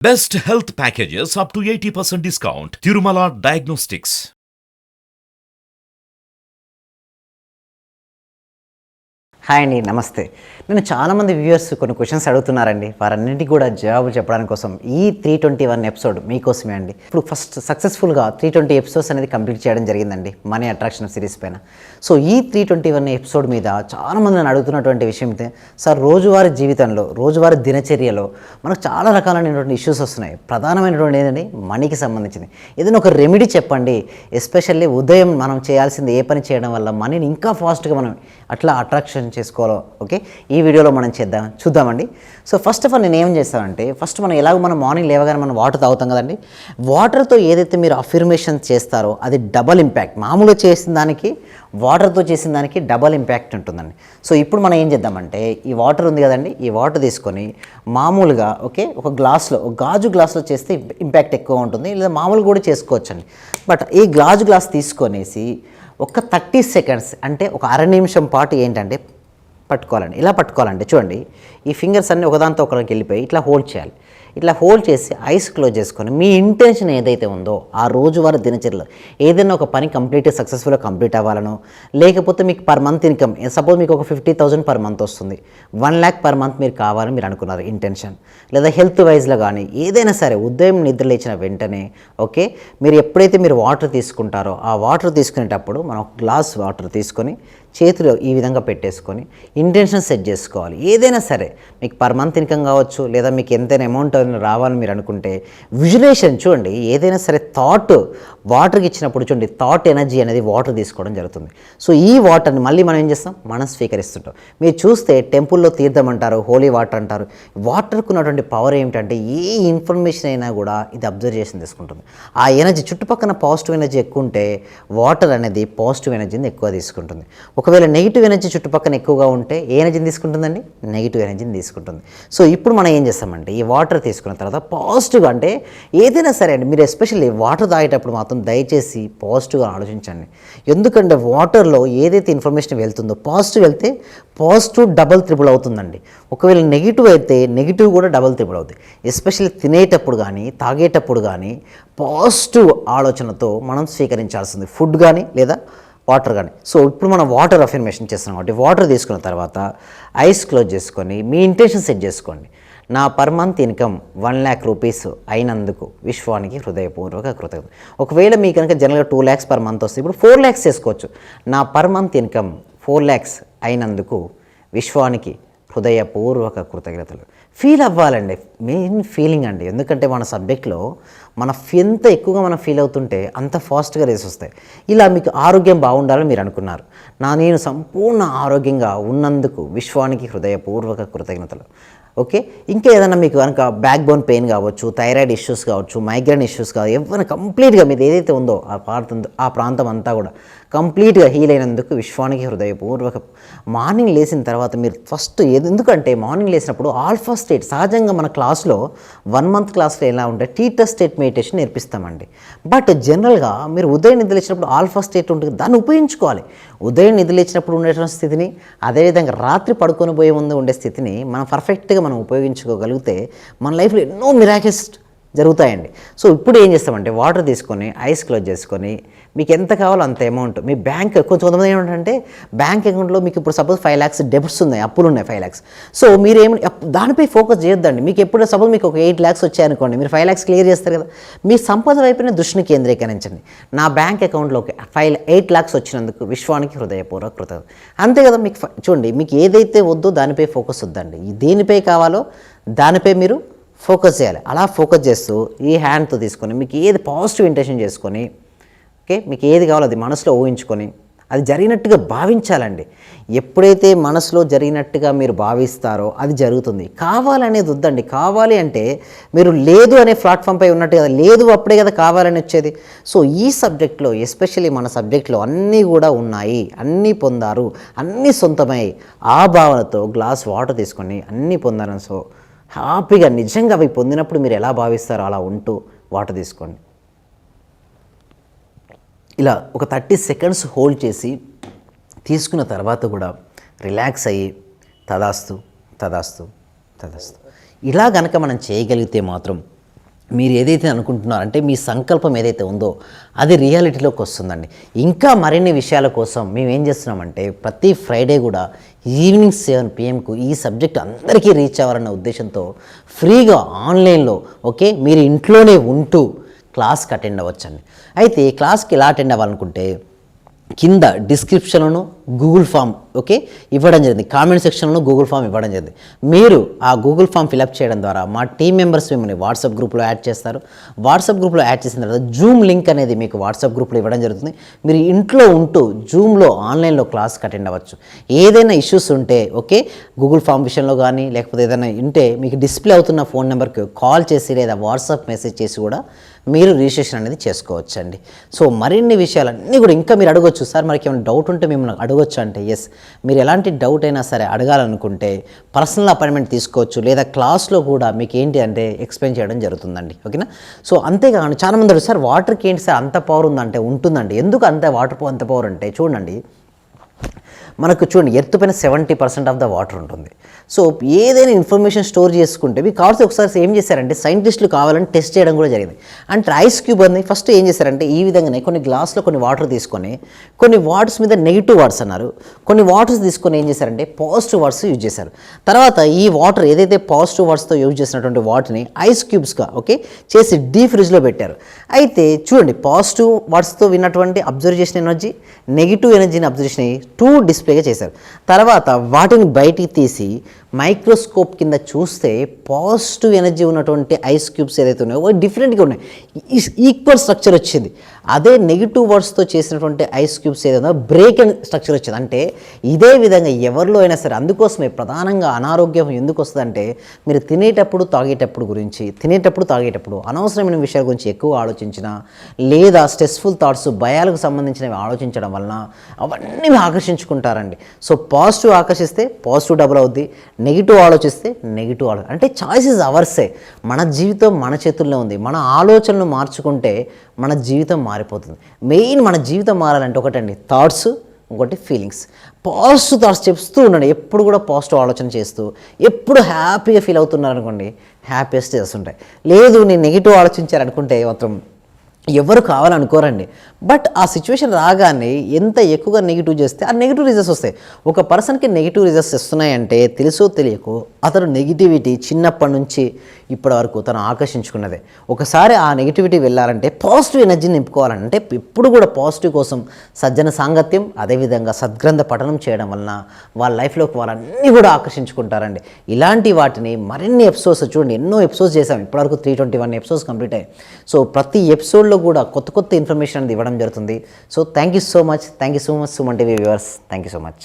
Best health packages up to 80% discount. Tirumala Diagnostics. Hi అండి, నమస్తే. నేను చాలామంది వ్యూవర్స్ కొన్ని క్వశ్చన్స్ అడుగుతున్నారండి. వారన్నింటికి కూడా జవాబు చెప్పడానికి కోసం ఈ 321 ఎపిసోడ్ మీకోసమే అండి. ఇప్పుడు ఫస్ట్ సక్సెస్ఫుల్గా 320 ఎపిసోడ్స్ అనేది కంప్లీట్ చేయడం జరిగిందండి మనీ అట్రాక్షన్ సిరీస్ పైన. సో ఈ 321 ఎపిసోడ్ మీద చాలామంది నన్ను అడుగుతున్నటువంటి విషయం అయితే, సార్ రోజువారీ జీవితంలో రోజువారీ దినచర్యలో మనకు చాలా రకాలైనటువంటి ఇష్యూస్ వస్తున్నాయి. ప్రధానమైనటువంటి ఏంటంటే మనీకి సంబంధించింది. ఏదైనా ఒక రెమెడీ చెప్పండి. ఎస్పెషల్లీ ఉదయం మనం చేయాల్సింది ఏ పని చేయడం వల్ల మనీని ఇంకా ఫాస్ట్గా మనం అట్లా అట్రాక్షన్ చేసుకోవాలో ఓకే ఈ వీడియోలో మనం చూద్దామండి. సో ఫస్ట్ ఆఫ్ ఆల్ నేను ఏం చేస్తానంటే, ఫస్ట్ మనం మార్నింగ్ లేవగానే మనం వాటర్ తాగుతాం కదండి. వాటర్తో ఏదైతే మీరు అఫర్మేషన్ చేస్తారో అది డబల్ ఇంపాక్ట్. మామూలుగా చేసిన దానికి వాటర్తో చేసిన దానికి డబల్ ఇంపాక్ట్ ఉంటుందండి. సో ఇప్పుడు మనం ఏం చేద్దామంటే, ఈ వాటర్ ఉంది కదండి, ఈ వాటర్ తీసుకొని మామూలుగా ఓకే ఒక గాజు గ్లాస్లో చేస్తే ఇంపాక్ట్ ఎక్కువ ఉంటుంది, లేదా మామూలు కూడా చేసుకోవచ్చండి. బట్ ఈ గాజు గ్లాస్ తీసుకొనేసి ఒక 30 సెకండ్స్ అంటే ఒక అర నిమిషం పాటు ఏంటంటే పట్టుకోవాలండి. ఇలా పట్టుకోవాలండి. చూడండి, ఈ ఫింగర్స్ అన్నీ ఒకదాంతో ఒకరికి వెళ్ళిపోయి ఇట్లా హోల్డ్ చేయాలి. ఇట్లా హోల్డ్ చేసి ఐస్ క్లోజ్ చేసుకొని మీ ఇంటెన్షన్ ఏదైతే ఉందో ఆ రోజువారీ దినచర్యలో ఏదైనా ఒక పని సక్సెస్ఫుల్గా కంప్లీట్ అవ్వాలనో, లేకపోతే మీకు పర్ మంత్ ఇన్కమ్ సపోజ్ మీకు ఒక 50,000 పర్ మంత్ వస్తుంది, 1 lakh పర్ మంత్ మీరు కావాలని మీరు అనుకున్నారు ఇంటెన్షన్, లేదా హెల్త్ వైజ్లో కానీ ఏదైనా సరే ఉదయం నిద్ర లేచిన వెంటనే ఓకే మీరు ఎప్పుడైతే మీరు వాటర్ తీసుకుంటారో ఆ వాటర్ తీసుకునేటప్పుడు మనం ఒక గ్లాస్ వాటర్ తీసుకొని చేతిలో ఈ విధంగా పెట్టేసుకొని ఇంటెన్షన్ సెట్ చేసుకోవాలి. ఏదైనా సరే మీకు పర్ మంత్ ఇన్కమ్ కావచ్చు, లేదా మీకు ఎంతైనా అమౌంట్ రావాలని మీరు అనుకుంటే విజులేషన్ చూడండి. ఏదైనా సరే థాట్ వాటర్కి ఇచ్చినప్పుడు చూడండి, థాట్ ఎనర్జీ అనేది వాటర్ తీసుకోవడం జరుగుతుంది. సో ఈ వాటర్ని మళ్ళీ మనం ఏం చేస్తాం, మనం స్వీకరిస్తుంటాం. మీరు చూస్తే టెంపుల్లో తీర్థం అంటారు, హోలీ వాటర్ అంటారు. వాటర్కు ఉన్నటువంటి పవర్ ఏమిటంటే ఏ ఇన్ఫర్మేషన్ అయినా కూడా ఇది అబ్జర్వేషన్ తీసుకుంటుంది. ఆ ఎనర్జీ చుట్టుపక్కల పాజిటివ్ ఎనర్జీ ఎక్కువ ఉంటే వాటర్ అనేది పాజిటివ్ ఎనర్జీని ఎక్కువ తీసుకుంటుంది. ఒకవేళ నెగిటివ్ ఎనర్జీ చుట్టుపక్కల ఎక్కువగా ఉంటే ఏ ఎనర్జీని తీసుకుంటుందండి, నెగిటివ్ ఎనర్జీని తీసుకుంటుంది. సో ఇప్పుడు మనం ఏం చేస్తామంటే, ఈ వాటర్ తీసుకున్న తర్వాత పాజిటివ్గా అంటే ఏదైనా సరే అండి, మీరు ఎస్పెషల్లీ వాటర్ తాగేటప్పుడు మాత్రం దయచేసి పాజిటివ్గా ఆలోచించండి. ఎందుకంటే వాటర్లో ఏదైతే ఇన్ఫర్మేషన్ వెళ్తుందో పాజిటివ్ వెళ్తే పాజిటివ్ డబల్ త్రిబుల్ అవుతుందండి. ఒకవేళ నెగిటివ్ అయితే నెగిటివ్ కూడా డబల్ త్రిబుల్ అవుతుంది. ఎస్పెషల్లీ తినేటప్పుడు కానీ తాగేటప్పుడు కానీ పాజిటివ్ ఆలోచనతో మనం స్వీకరించాల్సింది ఫుడ్ కానీ లేదా వాటర్ కానీ. సో ఇప్పుడు మనం వాటర్ అఫర్మేషన్ చేస్తున్నాం కాబట్టి వాటర్ తీసుకున్న తర్వాత ఐస్ క్లోజ్ చేసుకొని మీ ఇంటెన్షన్ సెట్ చేసుకోండి. నా per month income 1 lakh rupees అయినందుకు విశ్వానికి హృదయపూర్వక కృతజ్ఞత. ఒకవేళ మీకు కనుక జనరల్గా 2 lakhs పర్ మంత్ వస్తే ఇప్పుడు 4 lakhs చేసుకోవచ్చు. నా పర్ మంత్ ఇన్కమ్ 4 lakhs అయినందుకు విశ్వానికి హృదయపూర్వక కృతజ్ఞతలు. ఫీల్ అవ్వాలండి, మెయిన్ ఫీలింగ్ అండి. ఎందుకంటే మన సబ్జెక్ట్లో ఎంత ఎక్కువగా మనం ఫీల్ అవుతుంటే అంత ఫాస్ట్గా రేస్ వస్తాయి. ఇలా మీకు ఆరోగ్యం బాగుండాలని మీరు అనుకున్నారు. నేను సంపూర్ణ ఆరోగ్యంగా ఉన్నందుకు విశ్వానికి హృదయపూర్వక కృతజ్ఞతలు. ఓకే, ఇంకా ఏదైనా మీకు కనుక బ్యాక్ బోన్ పెయిన్ కావచ్చు, థైరాయిడ్ ఇష్యూస్ కావచ్చు, మైగ్రేన్ ఇష్యూస్ కావచ్చు, ఎవరైనా కంప్లీట్గా మీది ఏదైతే ఉందో ఆ ప్రాంతం అంతా కూడా కంప్లీట్గా హీల్ అయినందుకు విశ్వానికి హృదయపూర్వక. మార్నింగ్ లేచిన తర్వాత మీరు ఫస్ట్ ఎందుకంటే మార్నింగ్ లేచినప్పుడు ఆల్ఫా స్టేట్ సహజంగా మన క్లాస్లో 1 month క్లాస్లో ఎలా ఉంటే టీటా స్టేట్ మెడిటేషన్ నేర్పిస్తామండి. బట్ జనరల్గా మీరు ఉదయం నిద్ర లేచినప్పుడు ఆల్ఫా స్టేట్ ఉంటుంది, దాన్ని ఉపయోగించుకోవాలి. ఉదయం నిద్ర లేచినప్పుడు ఉండేటువంటి స్థితిని, అదేవిధంగా రాత్రి పడుకొని పోయే ముందు ఉండే స్థితిని మనం పర్ఫెక్ట్గా మనం ఉపయోగించుకోగలిగితే మన లైఫ్లో ఎన్నో మిరాకిల్స్ జరుగుతాయండి. సో ఇప్పుడు ఏం చేస్తామంటే వాటర్ తీసుకొని ఐస్ క్లోజ్ చేసుకొని మీకు ఎంత కావాలో అంత అమౌంట్ మీ బ్యాంక్, కొంతమంది ఏమంటే బ్యాంక్ అకౌంట్లో మీకు ఇప్పుడు సపోజ్ 5 lakhs డెబిట్స్ ఉన్నాయి, అప్పులు ఉన్నాయి 5 lakhs. సో మీరు దానిపై ఫోకస్ చేయొద్దండి. మీకు ఎప్పుడు సపోజ్ మీకు ఒక 8 lakhs వచ్చాయనుకోండి, మీరు 5 lakhs క్లియర్ చేస్తారు కదా, మీ సంపద వైపునే దృష్టిని కేంద్రీకరించండి. నా బ్యాంక్ అకౌంట్లోకి 8 lakhs వచ్చినందుకు విశ్వానికి హృదయపూర్వక కృతజ్ఞత. అంతే కదా, మీకు చూడండి మీకు ఏదైతే వద్దో దానిపై ఫోకస్ వద్దండి, దేనిపై కావాలో దానిపై మీరు ఫోకస్ చేయాలి. అలా ఫోకస్ చేస్తూ ఈ హ్యాండ్తో తీసుకొని మీకు ఏది పాజిటివ్ ఇంటెన్షన్ చేసుకొని ఓకే మీకు ఏది కావాలో అది మనసులో ఊహించుకొని అది జరిగినట్టుగా భావించాలండి. ఎప్పుడైతే మనసులో జరిగినట్టుగా మీరు భావిస్తారో అది జరుగుతుంది. కావాలనేది వద్దండి. కావాలి అంటే మీరు లేదు అనే ప్లాట్ఫామ్పై ఉన్నట్టు కదా, లేదు అప్పుడే కదా కావాలని వచ్చేది. సో ఈ సబ్జెక్ట్లో ఎస్పెషల్లీ మన సబ్జెక్ట్లో అన్నీ కూడా ఉన్నాయి, అన్నీ పొందారు, అన్నీ సొంతమై ఆ భావనతో గ్లాస్ వాటర్ తీసుకొని అన్నీ పొందారని సో హ్యాపీగా నిజంగా అవి పొందినప్పుడు మీరు ఎలా భావిస్తారో అలా ఉంటూ వాటర్ తీసుకోండి. ఇలా ఒక 30 seconds హోల్డ్ చేసి తీసుకున్న తర్వాత కూడా రిలాక్స్ అయ్యి తదాస్తు తదాస్తు తదాస్తు ఇలా గనక మనం చేయగలిగితే మాత్రం మీరు ఏదైతే అనుకుంటున్నారో అంటే మీ సంకల్పం ఏదైతే ఉందో అది రియాలిటీలోకి వస్తుందండి. ఇంకా మరిన్ని విషయాల కోసం మేము ఏం చేస్తున్నామంటే ప్రతి ఫ్రైడే కూడా ఈవినింగ్ 7 PM ఈ సబ్జెక్ట్ అందరికీ రీచ్ అవ్వాలన్న ఉద్దేశంతో ఫ్రీగా ఆన్లైన్లో మీరు ఇంట్లోనే ఉంటూ క్లాస్కి అటెండ్ అవ్వచ్చండి. అయితే క్లాస్కి ఎలా అటెండ్ అవ్వాలనుకుంటే కింద డిస్క్రిప్షన్లోను గూగుల్ ఫామ్ ఇవ్వడం జరిగింది, కామెంట్ సెక్షన్లో గూగుల్ ఫామ్ ఇవ్వడం జరిగింది. మీరు ఆ గూగుల్ ఫామ్ ఫిలప్ చేయడం ద్వారా మా టీం మెంబర్స్ మిమ్మల్ని వాట్సాప్ గ్రూప్లో యాడ్ చేస్తారు. వాట్సాప్ గ్రూప్లో యాడ్ చేసిన తర్వాత జూమ్ లింక్ అనేది మీకు వాట్సాప్ గ్రూప్లో ఇవ్వడం జరుగుతుంది. మీరు ఇంట్లో ఉంటూ జూమ్లో ఆన్లైన్లో క్లాస్కి అటెండ్ అవ్వచ్చు. ఏదైనా ఇష్యూస్ ఉంటే గూగుల్ ఫామ్ విషయంలో కానీ లేకపోతే ఏదైనా ఉంటే మీకు డిస్ప్లే అవుతున్న ఫోన్ నెంబర్కి కాల్ చేసి లేదా వాట్సాప్ మెసేజ్ చేసి కూడా మీరు రిజిస్ట్రేషన్ అనేది చేసుకోవచ్చండి. సో మరిన్ని విషయాలన్నీ కూడా ఇంకా మీరు అడగొచ్చు, సార్ మనకి ఏమైనా డౌట్ ఉంటే మిమ్మల్ని అడగొచ్చు అంటే ఎస్, మీరు ఎలాంటి డౌట్ అయినా సరే అడగాలనుకుంటే పర్సనల్ అపాయింట్మెంట్ తీసుకోవచ్చు, లేదా క్లాస్లో కూడా మీకు ఏంటి అంటే ఎక్స్ప్లెయిన్ చేయడం జరుగుతుందండి. ఓకేనా. సో అంతేకాదు చాలామంది అడుగుతారు, సార్ వాటర్కి ఏంటి సార్ అంత పవర్ ఉందంటే ఉంటుందండి. ఎందుకు అంత అంత పవర్ అంటే చూడండి, మనకు చూడండి ఎర్త్ పైన 70% ఆఫ్ ద వాటర్ ఉంటుంది. సో ఏదైనా ఇన్ఫర్మేషన్ స్టోర్ చేసుకుంటే మీకు కావాల్సి ఒకసారి ఏం చేశారంటే సైంటిస్టులు కావాలని టెస్ట్ చేయడం కూడా జరిగింది. అంటే ఐస్ క్యూబ్ అని ఫస్ట్ ఏం చేశారంటే ఈ విధంగానే కొన్ని గ్లాస్లో కొన్ని వాటర్ తీసుకొని కొన్ని వాటర్స్ మీద నెగిటివ్ వర్డ్స్ అన్నారు, కొన్ని వాటర్స్ తీసుకొని ఏం చేశారంటే పాజిటివ్ వర్డ్స్ యూజ్ చేశారు. తర్వాత ఈ వాటర్ ఏదైతే పాజిటివ్ వర్డ్స్తో యూజ్ చేసినటువంటి వాటర్ని ఐస్ క్యూబ్స్గా చేసి డీప్ ఫ్రిడ్జ్లో పెట్టారు. అయితే చూడండి పాజిటివ్ వర్డ్స్తో విన్నటువంటి అబ్జర్వ్ చేసిన ఎనర్జీ, నెగిటివ్ ఎనర్జీని అబ్జర్వ్ చేసిన 2 డిస్ప్లేగా చేశారు. తర్వాత వాటిని బయటికి తీసి మైక్రోస్కోప్ కింద చూస్తే పాజిటివ్ ఎనర్జీ ఉన్నటువంటి ఐస్ క్యూబ్స్ ఏదైతే ఉన్నాయో డిఫరెంట్గా ఉన్నాయి, ఈక్వల్ స్ట్రక్చర్ వచ్చింది. అదే నెగిటివ్ వర్డ్స్తో చేసినటువంటి ఐస్ క్యూబ్స్ ఏదైనా బ్రేక్ అండ్ స్ట్రక్చర్ వచ్చింది. అంటే ఇదే విధంగా ఎవరిలో అయినా సరే, అందుకోసమే ప్రధానంగా అనారోగ్యం ఎందుకు వస్తుందంటే మీరు తినేటప్పుడు తాగేటప్పుడు అనవసరమైన విషయాల గురించి ఎక్కువ ఆలోచించినా లేదా స్ట్రెస్ఫుల్ థాట్స్ భయాలకు సంబంధించినవి ఆలోచించడం వలన అవన్నీ ఆకర్షించుకుంటారండి. సో పాజిటివ్ ఆకర్షిస్తే పాజిటివ్ డబుల్ అవుద్ది, నెగిటివ్ ఆలోచిస్తే నెగిటివ్ అంటే చాయిసెస్ అవర్సే. మన జీవితం మన చేతుల్లో ఉంది. మన ఆలోచనలు మార్చుకుంటే మన జీవితం మారిపోతుంది. మెయిన్ మన జీవితం మారాలంటే ఒకటండి థాట్స్, ఇంకోటి ఫీలింగ్స్. పాజిటివ్ థాట్స్ చెప్తూ ఉండండి, ఎప్పుడు కూడా పాజిటివ్ ఆలోచన చేస్తూ ఎప్పుడు హ్యాపీగా ఫీల్ అవుతున్నారు అనుకోండి, హ్యాపీయెస్ట్ డేస్ ఉంటాయి. లేదు నేను నెగిటివ్ ఆలోచించారనుకుంటే మాత్రం ఎవరు కావాలనుకోరండి. బట్ ఆ సిచ్యువేషన్ రాగానే ఎంత ఎక్కువగా నెగిటివ్ చేస్తే ఆ నెగిటివ్ రిజల్ట్స్ వస్తాయి. ఒక పర్సన్కి నెగిటివ్ రిజల్ట్స్ వస్తున్నాయంటే తెలుసో తెలియకో అతను నెగిటివిటీ చిన్నప్పటి నుంచి ఇప్పటి వరకు తను ఆకర్షించుకున్నదే. ఒకసారి ఆ నెగిటివిటీ వెళ్ళాలంటే పాజిటివ్ ఎనర్జీని నింపుకోవాలంటే ఎప్పుడు కూడా పాజిటివ్ కోసం సజ్జన సాంగత్యం, అదేవిధంగా సద్గ్రంథ పఠనం చేయడం వలన వాళ్ళ లైఫ్లోకి వాళ్ళన్నీ కూడా ఆకర్షించుకుంటారండి. ఇలాంటి వాటిని మరిన్ని ఎపిసోడ్స్ చూడండి, ఎన్నో ఎపిసోడ్స్ చేసాం ఇప్పటివరకు 321 ఎపిసోడ్స్ కంప్లీట్ అయ్యాయి. సో ప్రతి ఎపిసోడ్లో కూడా కొత్త ఇన్ఫర్మేషన్ అనేది ఇవ్వడం జరుగుతుంది. So thank you so much Suman TV viewers, thank you so much.